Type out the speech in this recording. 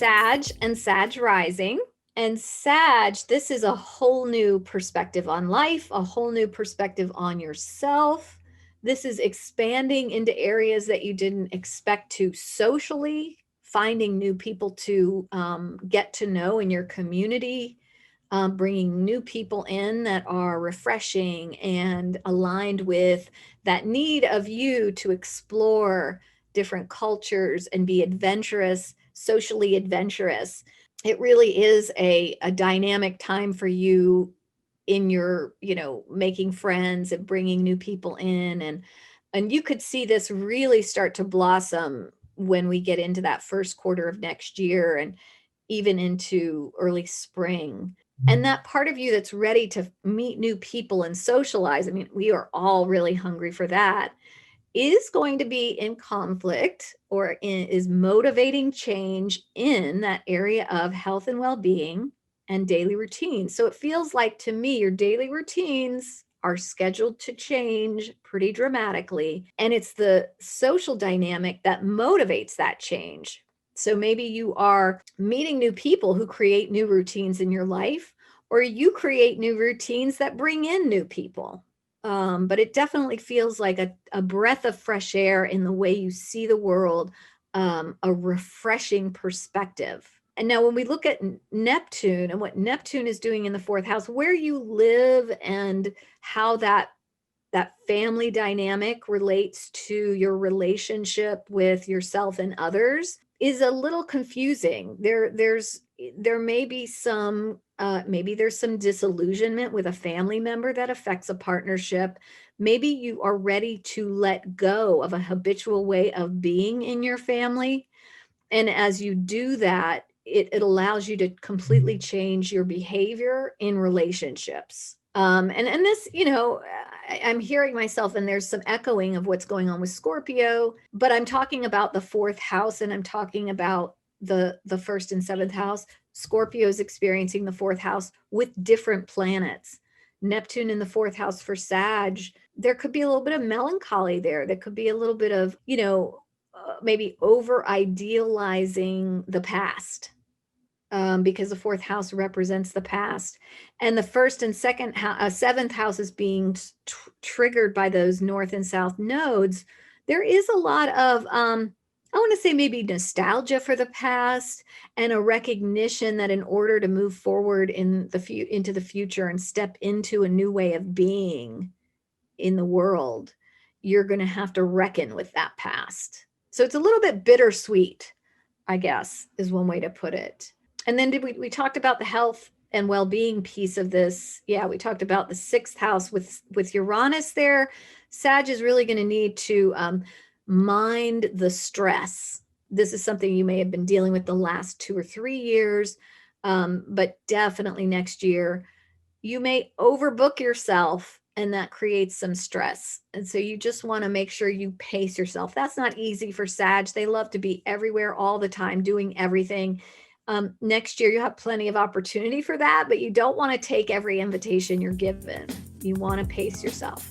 Sag and Sag rising. And Sag, this is a whole new perspective on life, a whole new perspective on yourself. This is expanding into areas that you didn't expect to socially, finding new people to get to know in your community, bringing new people in that are refreshing and aligned with that need of you to explore different cultures and be adventurous, socially adventurous. It really is a dynamic time for you in your, making friends and bringing new people in. And you could see this really start to blossom when we get into that first quarter of next year and even into early spring. And that part of you that's ready to meet new people and socialize, I mean, we are all really hungry for that, is going to be in conflict or is motivating change in that area of health and well-being and daily routines. So it feels like to me, your daily routines are scheduled to change pretty dramatically. And it's the social dynamic that motivates that change. So maybe you are meeting new people who create new routines in your life, or you create new routines that bring in new people. But it definitely feels like a breath of fresh air in the way you see the world, a refreshing perspective. And now when we look at Neptune and what Neptune is doing in the fourth house, where you live and how that family dynamic relates to your relationship with yourself and others is a little confusing. There may be some maybe there's some disillusionment with a family member that affects a partnership. Maybe you are ready to let go of a habitual way of being in your family. And as you do that, it allows you to completely change your behavior in relationships. And this, I'm hearing myself, and there's some echoing of what's going on with Scorpio, but I'm talking about the fourth house, and I'm talking about the first and seventh house. Scorpio is experiencing the fourth house with different planets. Neptune in the fourth house for Sag, there could be a little bit of melancholy there. There could be a little bit of, maybe over idealizing the past, because the fourth house represents the past. And the first and seventh house is being triggered by those north and south nodes. There is a lot of, I want to say maybe nostalgia for the past and a recognition that in order to move forward into the future and step into a new way of being in the world, you're going to have to reckon with that past. So it's a little bit bittersweet, I guess, is one way to put it. And then we talked about the health and well-being piece of this. Yeah, we talked about the sixth house with Uranus there. Sag is really going to need to mind the stress. This is something you may have been dealing with the last 2 or 3 years, but definitely next year. You may overbook yourself, and that creates some stress. And so you just want to make sure you pace yourself. That's not easy for Sag. They love to be everywhere all the time, doing everything. Next year, you have plenty of opportunity for that, but you don't want to take every invitation you're given. You want to pace yourself.